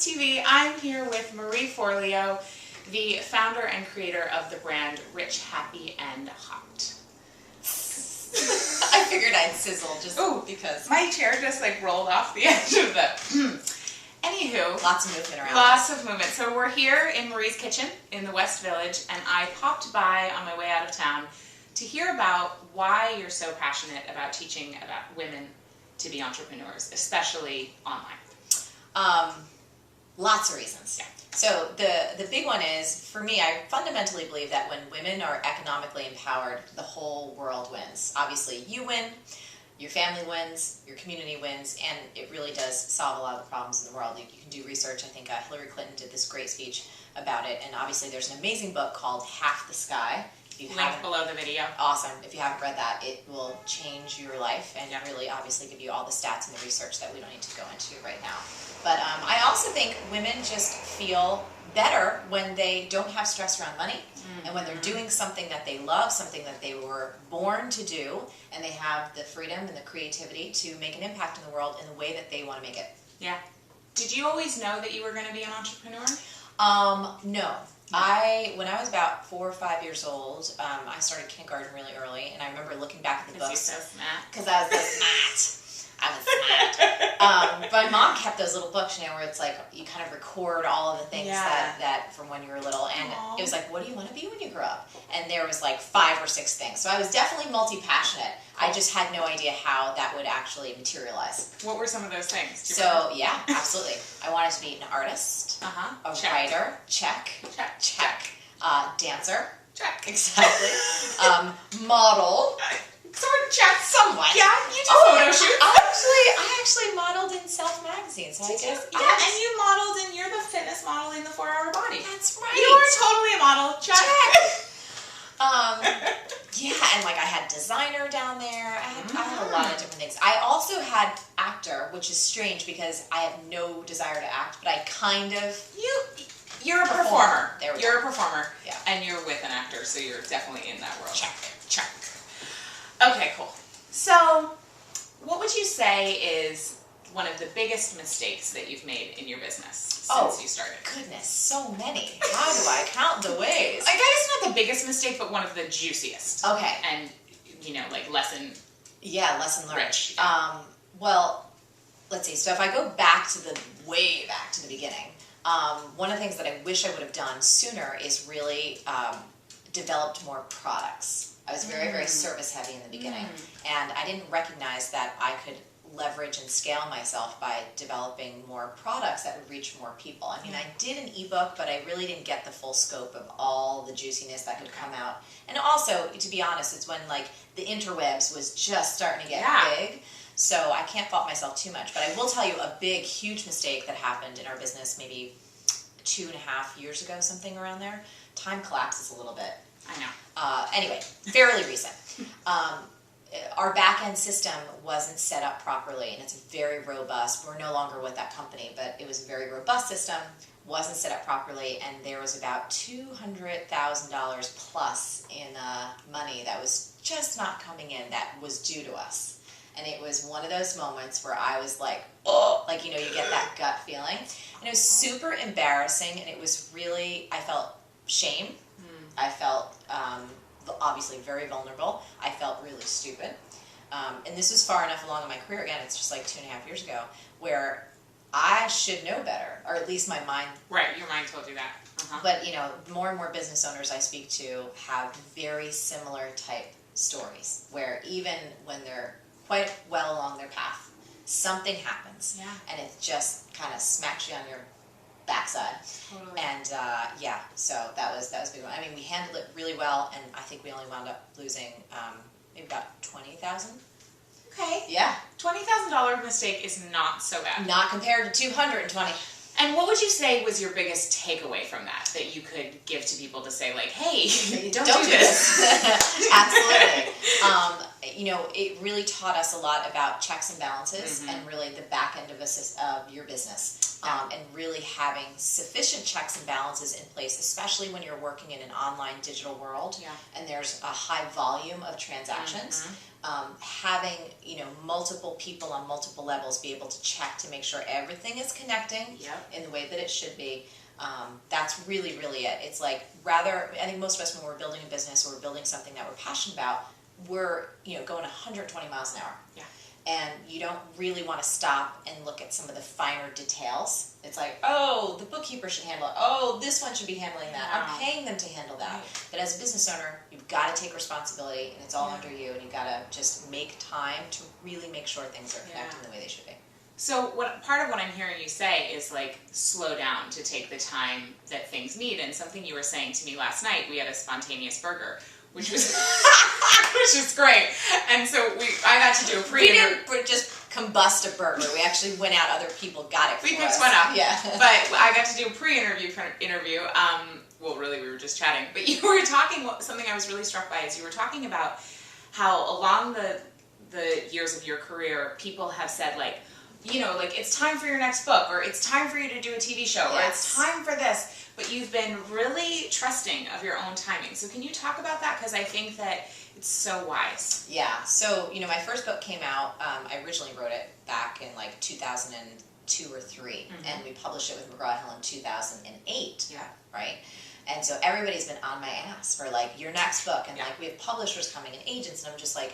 TV. I'm here with Marie Forleo, the founder and creator of the brand Rich, Happy, and Hot. I figured I'd sizzle just because. My chair just like rolled off the edge of the... Anywho. Lots of movement around. Lots of movement. So we're here in Marie's kitchen in the West Village, and I popped by on my way out of town to hear about why you're so passionate about teaching about women to be entrepreneurs, especially online. Lots of reasons. Yeah. So the big one is, for me, I fundamentally believe that when women are economically empowered, the whole world wins. Obviously, you win, your family wins, your community wins, and it really does solve a lot of the problems in the world. You can do research. I think Hillary Clinton did this great speech about it, and obviously there's an amazing book called Half the Sky. Link below the video. Awesome. If you haven't read that, it will change your life and really obviously give you all the stats and the research that we don't need to go into right now. But I also think women just feel better when they don't have stress around money and when they're doing something that they love, something that they were born to do, and they have the freedom and the creativity to make an impact in the world in the way that they want to make it. Yeah. Did you always know that you were going to be an entrepreneur? No. When I was about 4 or 5 years old, I started kindergarten really early, and I remember looking back at the books. You're so smart. Because I was so smart. I was smart. But my mom kept those little books, where it's like you kind of record all of the things that from when you were little, and it was like, what do you want to be when you grow up? And there was like 5 or 6 things. So I was definitely multi-passionate. I just had no idea how that would actually materialize. What were some of those things? So yeah, absolutely. I wanted to be an artist, a writer, check. Dancer, check. Exactly. Model. Sort of check somewhat. Yeah, you do photo shoots. I actually modeled in Self magazine, so I guess. And you modeled and you're the fitness model in the 4-Hour Body. That's right. You were totally a model. Check. Yeah, and like I had designer down there. I had a lot of different things. I also had actor, which is strange because I have no desire to act, but I kind of. You're a performer. You're a performer. Yeah. And you're with an actor, so you're definitely in that world. Check. Okay, cool. So, what would you say is one of the biggest mistakes that you've made in your business since you started? Goodness, so many. How do I count the ways? I guess not the biggest mistake, but one of the juiciest. Okay. And, lesson learned. Rich. Well, let's see. So if I go way back to the beginning, one of the things that I wish I would have done sooner is really developed more products. I was very, very service heavy in the beginning, and I didn't recognize that I could leverage and scale myself by developing more products that would reach more people. I mean, I did an ebook, but I really didn't get the full scope of all the juiciness that could come out. And also, to be honest, it's when like the interwebs was just starting to get big. So I can't fault myself too much, but I will tell you a big, huge mistake that happened in our business maybe 2.5 years ago, something around there. Time collapses a little bit. I know. Anyway, fairly recent. Our back-end system wasn't set up properly, and it's very robust. We're no longer with that company, but it was a very robust system, wasn't set up properly, and there was about $200,000 plus in money that was just not coming in that was due to us. And it was one of those moments where I was like, you get that gut feeling. And it was super embarrassing, and it was really, I felt shame. I felt obviously very vulnerable. I felt really stupid. And this was far enough along in my career, again, it's just like 2.5 years ago, where I should know better, or at least my mind. Right, your mind told you that. But, more and more business owners I speak to have very similar type stories, where even when they're quite well along their path, something happens. Yeah. And it just kind of smacks you on your backside. Totally. And so that was a big one. I mean, we handled it really well, and I think we only wound up losing maybe about $20,000. Okay. Yeah. $20,000 mistake is not so bad. Not compared to $220,000. And what would you say was your biggest takeaway from that you could give to people to say, like, hey, don't do this? Absolutely. It really taught us a lot about checks and balances and really the back end of your business. and really having sufficient checks and balances in place, especially when you're working in an online digital world and there's a high volume of transactions. Having multiple people on multiple levels be able to check to make sure everything is connecting in the way that it should be. That's really, really it. It's like I think most of us when we're building a business or we're building something that we're passionate about, we're going 120 miles an hour. Yeah. And you don't really want to stop and look at some of the finer details. It's like, oh, the bookkeeper should handle it. Oh, this one should be handling that. I'm paying them to handle that. Right. But as a business owner, you've got to take responsibility, and it's all under you, and you've got to just make time to really make sure things are connecting the way they should be. So part of what I'm hearing you say is like slow down to take the time that things need. And something you were saying to me last night, we had a spontaneous burger, which was great. And so I got to do a pre-interview. We didn't just combust a burger. We actually went out. Other people got it for us. We picked one up. Yeah. But I got to do a pre-interview. Well, really, we were just chatting. But you were talking. Something I was really struck by is you were talking about how along the years of your career, people have said like it's time for your next book, or it's time for you to do a TV show, or it's time for this. But you've been really trusting of your own timing. So can you talk about that? Because I think that it's so wise. Yeah. So, my first book came out, I originally wrote it back in like 2002 or 3, and we published it with McGraw-Hill in 2008. Yeah. Right? And so everybody's been on my ass for like, your next book, and like we have publishers coming and agents, and I'm just like,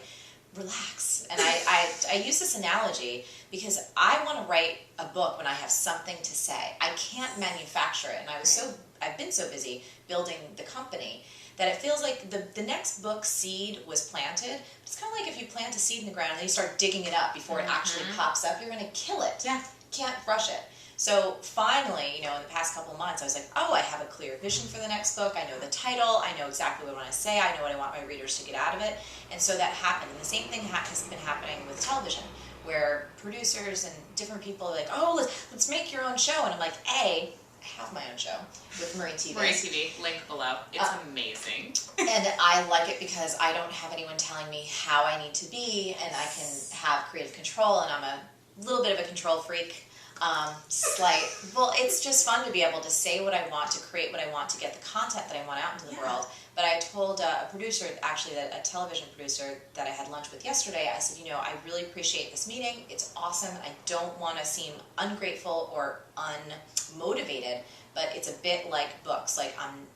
relax. And I use this analogy because I want to write a book when I have something to say. I can't manufacture it, and I've been so busy building the company that it feels like the next book seed was planted. It's kind of like if you plant a seed in the ground and then you start digging it up before it actually pops up, you're going to kill it. Yeah. You can't rush it. So finally, in the past couple of months, I was like, oh, I have a clear vision for the next book. I know the title. I know exactly what I want to say. I know what I want my readers to get out of it. And so that happened. And the same thing has been happening with television, where producers and different people are like, oh, let's make your own show. And I'm like, I have my own show with Marine TV. Marine TV, link below. It's amazing. And I like it because I don't have anyone telling me how I need to be, and I can have creative control, and I'm a little bit of a control freak. Well, it's just fun to be able to say what I want, to create what I want, to get the content that I want out into the world. But I told a producer, actually a television producer that I had lunch with yesterday, I said, I really appreciate this meeting. It's awesome. I don't want to seem ungrateful or unmotivated, but it's a bit like books. Like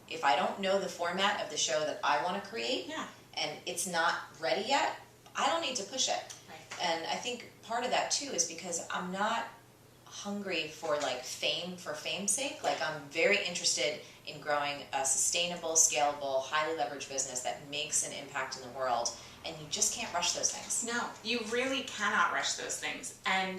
if I don't know the format of the show that I want to create, and it's not ready yet, I don't need to push it. Right. And I think part of that too is because I'm not hungry for like fame for fame's sake. Like I'm very interested in growing a sustainable, scalable, highly leveraged business that makes an impact in the world, and you just can't rush those things. No, you really cannot rush those things. And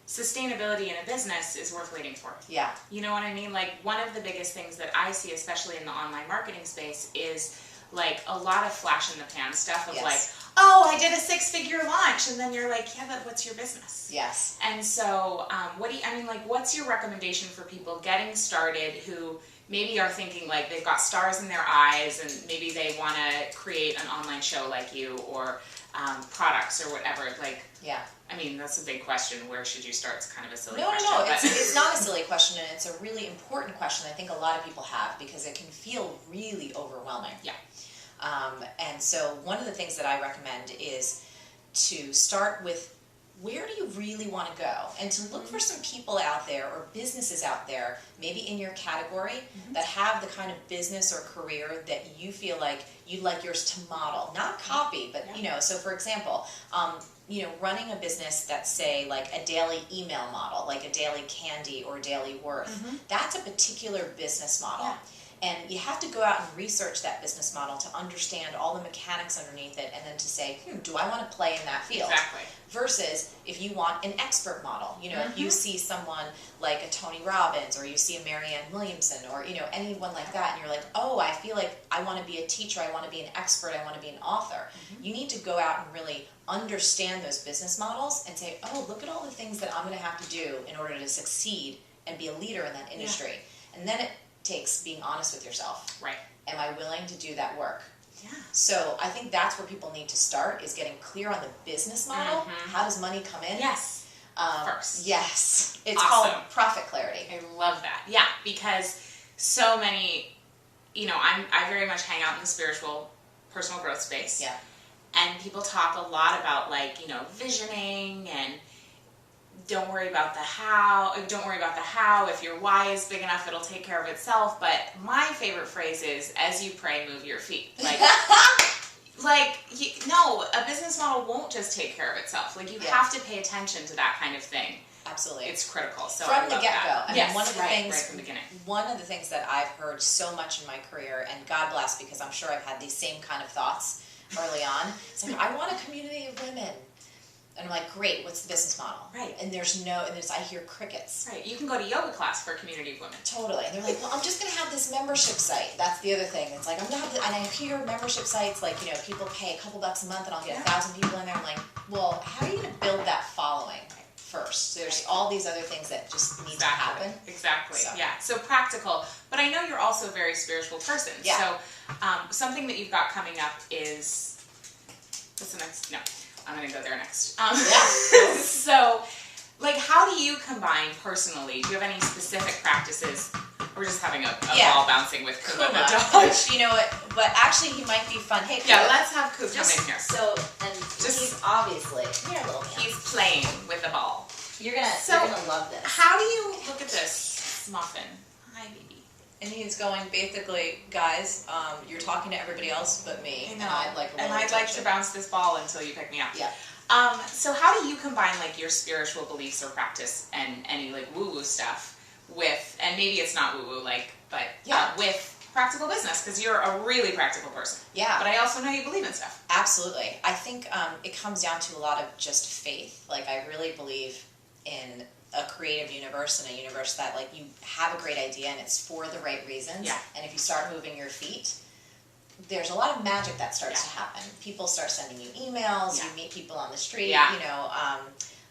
sustainability in a business is worth waiting for. Yeah. You know what I mean? Like one of the biggest things that I see, especially in the online marketing space, is like a lot of flash in the pan stuff of like, oh, I did a 6-figure launch, and then you're like, yeah, but what's your business? Yes. And so, what's your recommendation for people getting started who maybe are thinking like they've got stars in their eyes, and maybe they want to create an online show like you, or products or whatever? Like, I mean, that's a big question. Where should you start? It's kind of a silly question. No. It's not a silly question, and it's a really important question I think a lot of people have, because it can feel really overwhelming. Yeah. And so one of the things that I recommend is to start with, where do you really want to go? And to look for some people out there or businesses out there, maybe in your category, that have the kind of business or career that you feel like you'd like yours to model. Not copy, but, so for example, running a business that's, say, like a daily email model, like a daily Candy or daily Worth, that's a particular business model. Yeah. And you have to go out and research that business model to understand all the mechanics underneath it, and then to say, do I want to play in that field? Exactly. Versus if you want an expert model, if you see someone like a Tony Robbins, or you see a Marianne Williamson, or anyone like that, and you're like, oh, I feel like I want to be a teacher, I want to be an expert, I want to be an author. You need to go out and really understand those business models and say, oh, look at all the things that I'm going to have to do in order to succeed and be a leader in that industry. And then it takes being honest with yourself. Right. Am I willing to do that work? Yeah. So I think that's where people need to start, is getting clear on the business model. How does money come in? Yes. First. Yes. It's awesome. called profit clarity. love that. Yeah, because so many, I very much hang out in the spiritual, personal growth space. Yeah. And people talk a lot about visioning and don't worry about the how. Don't worry about the how. If your why is big enough, it'll take care of itself. But my favorite phrase is, as you pray, move your feet. No, a business model won't just take care of itself. You have to pay attention to that kind of thing. Absolutely. It's critical. So from the get-go. Yes, one of the things, right from the beginning. One of the things that I've heard so much in my career, and God bless, because I'm sure I've had these same kind of thoughts early on. It's I want a community of women. And I'm like, great, what's the business model? Right. And I hear crickets. Right. You can go to yoga class for a community of women. Totally. And they're like, well, I'm just going to have this membership site. That's the other thing. It's I'm going to have and I hear membership sites, people pay a couple bucks a month and I'll get 1,000 people in there. I'm like, well, how are you going to build that following first? There's all these other things that just need to happen. Exactly. So. Yeah. So practical. But I know you're also a very spiritual person. Yeah. So something that you've got coming up is, what's the next? No. I'm going to go there next. So, how do you combine personally? Do you have any specific practices? We're just having a ball bouncing with Kuma. Which, you know what, but actually he might be fun. Hey, Kuma. Yeah, let's have Kuma come in here. So, and he's obviously, he's playing with the ball. You're gonna love this. How do you look at this muffin? Hi, baby. And he's going, basically, guys, you're talking to everybody else but me. I know. And I'd like to bounce this ball until you pick me up. Yeah. So how do you combine your spiritual beliefs or practice and any woo-woo stuff with, and maybe it's not woo-woo with practical business, because you're a really practical person. Yeah. But I also know you believe in stuff. Absolutely. I think it comes down to a lot of just faith. I really believe in a creative universe, and a universe that you have a great idea and it's for the right reasons. Yeah. And if you start moving your feet, there's a lot of magic that starts to happen. People start sending you emails, you meet people on the street,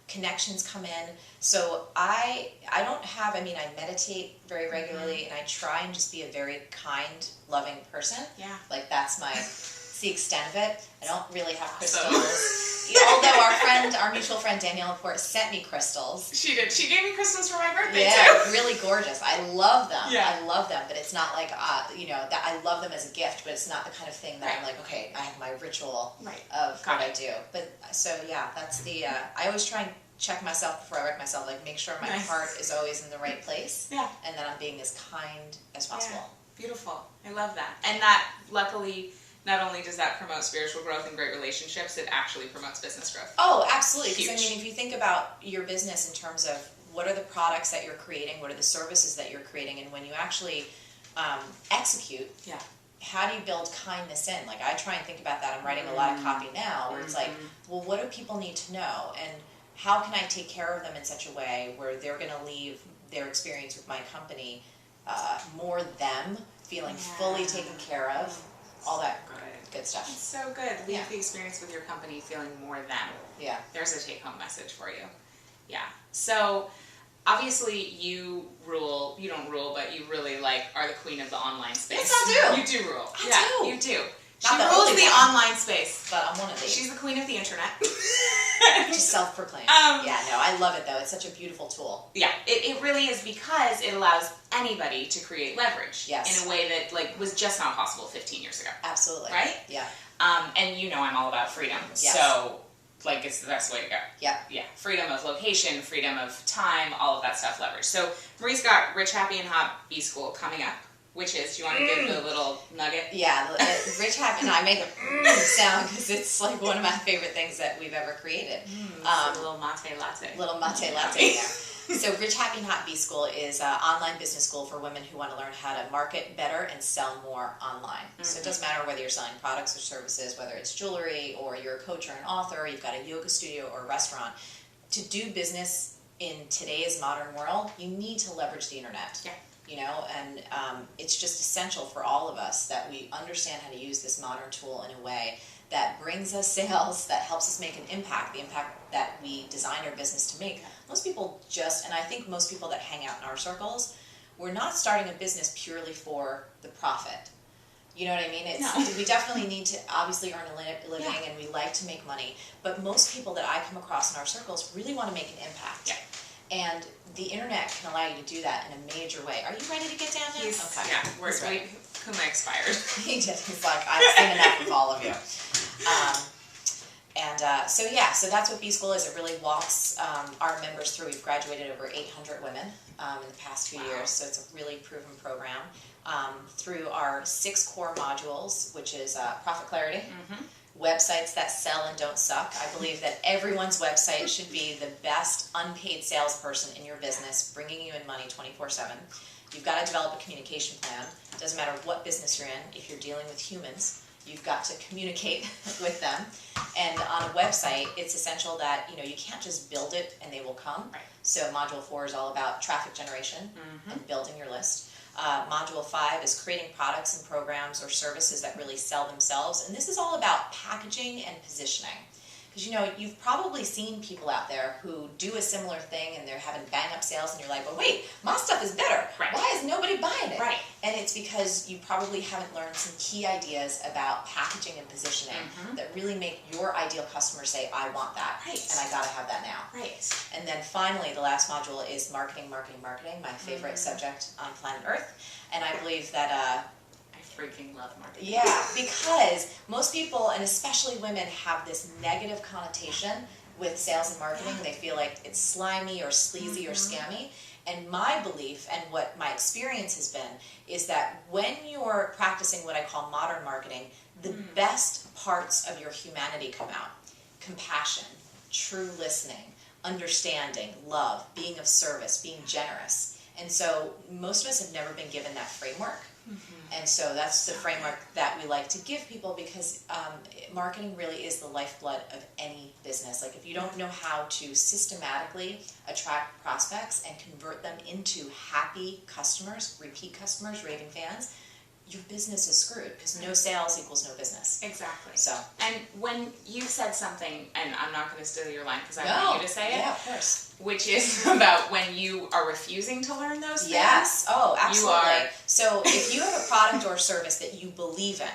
connections come in. So I don't have, I meditate very regularly, and I try and just be a very kind, loving person. Yeah. That's the extent of it. I don't really have crystals. Although our mutual friend Danielle Laporte sent me crystals. She did. She gave me crystals for my birthday too. Yeah, really gorgeous. I love them. Yeah. I love them, but it's not that I love them as a gift, but it's not the kind of thing that I'm okay, I have my ritual of what I do. But that's the, I always try and check myself before I wreck myself, make sure my heart is always in the right place. Yeah. And that I'm being as kind as possible. Yeah. Beautiful. I love that. And that, luckily, not only does that promote spiritual growth and great relationships, it actually promotes business growth. Oh, absolutely. Because Huge. if you think about your business in terms of what are the products that you're creating, what are the services that you're creating, and when you actually execute, how do you build kindness in? I try and think about that. I'm writing a lot of copy now where it's well, what do people need to know? And how can I take care of them in such a way where they're going to leave their experience with my company more them, feeling fully taken care of, all that good stuff. It's so good. Leave the experience with your company feeling more them. Yeah. There's a take-home message for you. Yeah. So, obviously, you rule. You don't rule, but you really are the queen of the online space. Yes, I do. You do rule. I do. You do. Not she the rules only the one, online space. But I'm one of these. She's the queen of the internet. Just self-proclaimed. I love it though. It's such a beautiful tool. Yeah, it really is, because it allows anybody to create leverage in a way that was just not possible 15 years ago. Absolutely. Right? Yeah. And I'm all about freedom. Yes. So it's the best way to go. Yeah. Yeah. Freedom of location, freedom of time, all of that stuff leverage. So Marie's got Rich, Happy, and Hot B School coming up. Which is, do you want to give the little nugget? Yeah, Rich, Happy, and I make a sound because it's one of my favorite things that we've ever created. A little mate latte. Little mate latte there. So Rich, Happy, and Hot B School is an online business school for women who want to learn how to market better and sell more online. So it doesn't matter whether you're selling products or services, whether it's jewelry or you're a coach or an author, you've got a yoga studio or a restaurant. To do business in today's modern world, you need to leverage the internet. Yeah. And it's just essential for all of us that we understand how to use this modern tool in a way that brings us sales, that helps us make an impact, the impact that we design our business to make. Most people and I think most people that hang out in our circles, we're not starting a business purely for the profit. You know what I mean? We definitely need to obviously earn a living, and we like to make money, but most people that I come across in our circles really want to make an impact. Yeah. And the internet can allow you to do that in a major way. Are you ready to get down now? Okay. Yeah, Kuma expired. He did. He's like, I've seen enough of all of you. So that's what B-School is. It really walks our members through. We've graduated over 800 women in the past few years, so it's a really proven program. Through our 6 core modules, which is profit clarity, websites that sell and don't suck. I believe that everyone's website should be the best unpaid salesperson in your business, bringing you in money 24/7. You've got to develop a communication plan. It doesn't matter what business you're in. If you're dealing with humans, you've got to communicate with them. And on a website, it's essential that you can't just build it and they will come. Right. So Module 4 is all about traffic generation and building your list. Module 5 is creating products and programs or services that really sell themselves. And this is all about packaging and positioning. Because you've probably seen people out there who do a similar thing and they're having bang up sales and you're like, well, wait, my stuff is better. Right. Why is nobody buying it? Right. And it's because you probably haven't learned some key ideas about packaging and positioning that really make your ideal customer say, I want that. Right. And I gotta have that now. Right. And then finally, the last module is marketing, my favorite subject on planet Earth. And I believe that I freaking love marketing. yeah, because most people, and especially women, have this negative connotation with sales and marketing. They feel like it's slimy or sleazy or scammy. And my belief and what my experience has been is that when you're practicing what I call modern marketing, the best parts of your humanity come out. Compassion, true listening, understanding, love, being of service, being generous. And so most of us have never been given that framework. And so that's the framework that we like to give people because marketing really is the lifeblood of any business. Like if you don't know how to systematically attract prospects and convert them into happy customers, repeat customers, raving fans, your business is screwed because no sales equals no business. Exactly. So, and when you said something, and I'm not going to steal your line because I want you to say it. Yeah, of course. Which is about when you are refusing to learn those things. Yes. Oh, absolutely. You are. So if you have a product or service that you believe in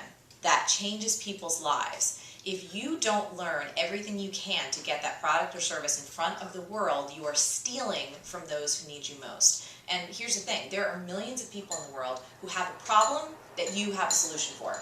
that changes people's lives, if you don't learn everything you can to get that product or service in front of the world, you are stealing from those who need you most. And here's the thing, there are millions of people in the world who have a problem that you have a solution for.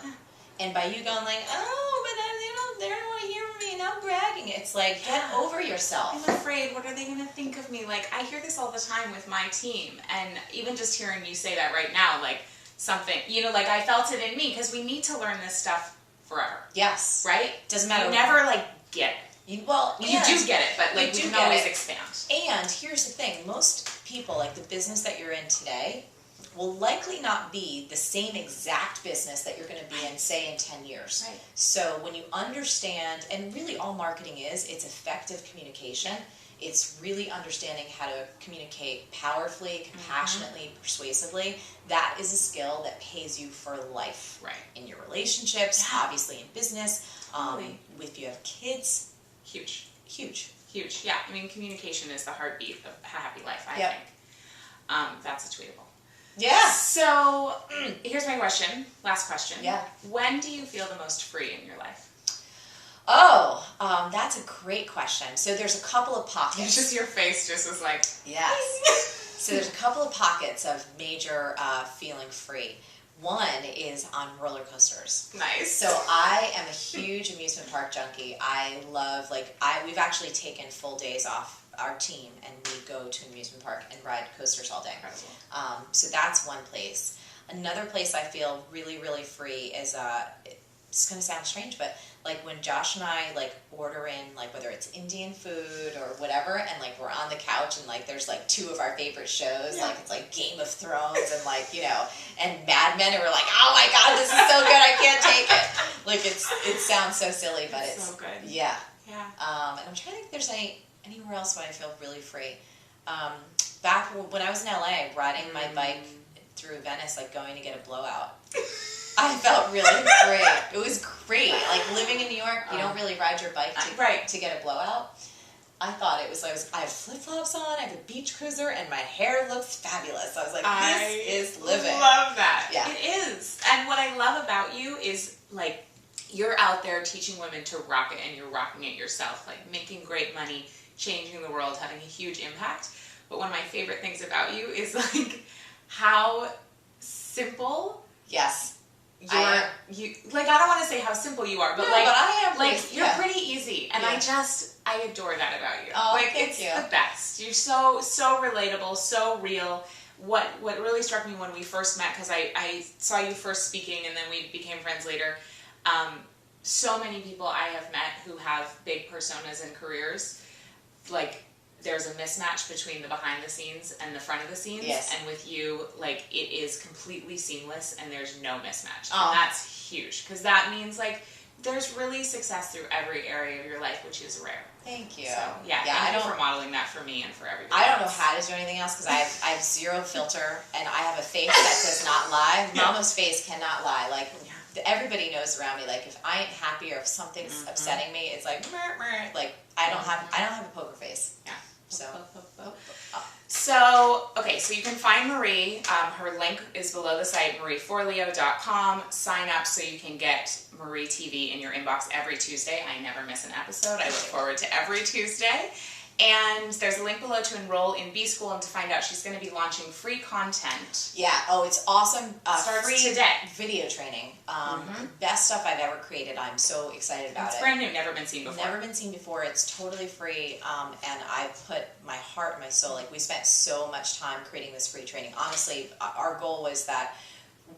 And by you going like, oh, but they don't want to hear from me and I'm bragging, it's like, get over yourself. I'm afraid, what are they going to think of me? Like, I hear this all the time with my team. And even just hearing you say that right now, like something, like I felt it in me because we need to learn this stuff forever. Yes. Right? Doesn't matter. You never get it. You do get it, but like we can always expand. And here's the thing, most people, like the business that you're in today, will likely not be the same exact business that you're going to be in, say, in 10 years. Right. So when you understand, and really all marketing is, it's effective communication. It's really understanding how to communicate powerfully, compassionately, persuasively. That is a skill that pays you for life. Right. In your relationships, obviously in business, if you have kids. Huge. Yeah. I mean, communication is the heartbeat of a happy life, I think. That's a tweetable. Yeah. So, here's my question. Last question. Yeah. When do you feel the most free in your life? Oh, that's a great question. So there's a couple of pockets. Just your face just was like... Yes. So there's a couple of pockets of major feeling free. One is on roller coasters. Nice. So I am a huge amusement park junkie. I love, we've actually taken full days off our team and we go to an amusement park and ride coasters all day. Incredible. So that's one place. Another place I feel really, really free is, it's going to sound strange, but like when Josh and I order in whether it's Indian food or whatever, and we're on the couch and there's 2 of our favorite shows, it's Game of Thrones and and Mad Men, and we're like, oh my god, this is so good, I can't take it. It sounds so silly, but it's so good. Yeah. Yeah. And I'm trying to think if there's anywhere else where I feel really free. Back when I was in LA, riding my bike through Venice, going to get a blowout. I felt really free. It was great. Living in New York, you don't really ride your bike to get a blowout. I thought it was, I have flip-flops on, I have a beach cruiser, and my hair looks fabulous. I was like, this is living. I love that. Yeah. It is. And what I love about you is, you're out there teaching women to rock it, and you're rocking it yourself, making great money, changing the world, having a huge impact. but one of my favorite things about you is like how simple Yes. you like. I don't want to say how simple you are, but No, like, but I am like pretty, you're yeah. pretty easy, and Yeah. I adore that about you. Oh, like thank it's you. the best. You're so relatable, so real. What really struck me when we first met, because I saw you first speaking, and then we became friends later. So many people I have met who have big personas and careers, like there's a mismatch between the behind the scenes and the front of the scenes. Yes. And with you, like it is completely seamless and there's no mismatch. Oh. And that's huge, because that means like there's really success through every area of your life, which is rare. Thank you. So yeah, thank you for modeling that for me and for everybody. I don't know else. how to do anything else because I have zero filter and I have a face that does not lie. Mama's face cannot lie. Like everybody knows around me. Like if I ain't happy or if something's upsetting me, it's like like I don't have a poker face. Yeah. So okay, so you can find Marie. Her link is below the site, marieforleo.com. Sign up so you can get Marie TV in your inbox every Tuesday. I never miss an episode. I look forward to every Tuesday. And there's a link below to enroll in B School and to find out she's going to be launching free content. yeah, oh, it's awesome. Starts Free today. Video training. Best stuff I've ever created. I'm so excited about it. It's brand new, never been seen before. Never been seen before. It's totally free, and I put my heart and my soul. Like we spent so much time creating this free training. Honestly, our goal was that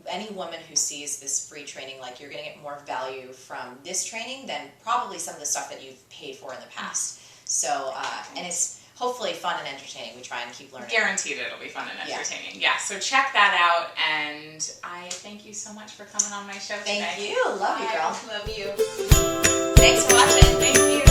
any woman who sees this free training, like you're going to get more value from this training than probably some of the stuff that you've paid for in the past. So, and it's hopefully fun and entertaining. We try and keep learning. Guaranteed it'll be fun and entertaining. Yeah, so check that out, and I thank you so much for coming on my show today. Thank you. Love you, girl. Love you. Thanks for watching. Thank you.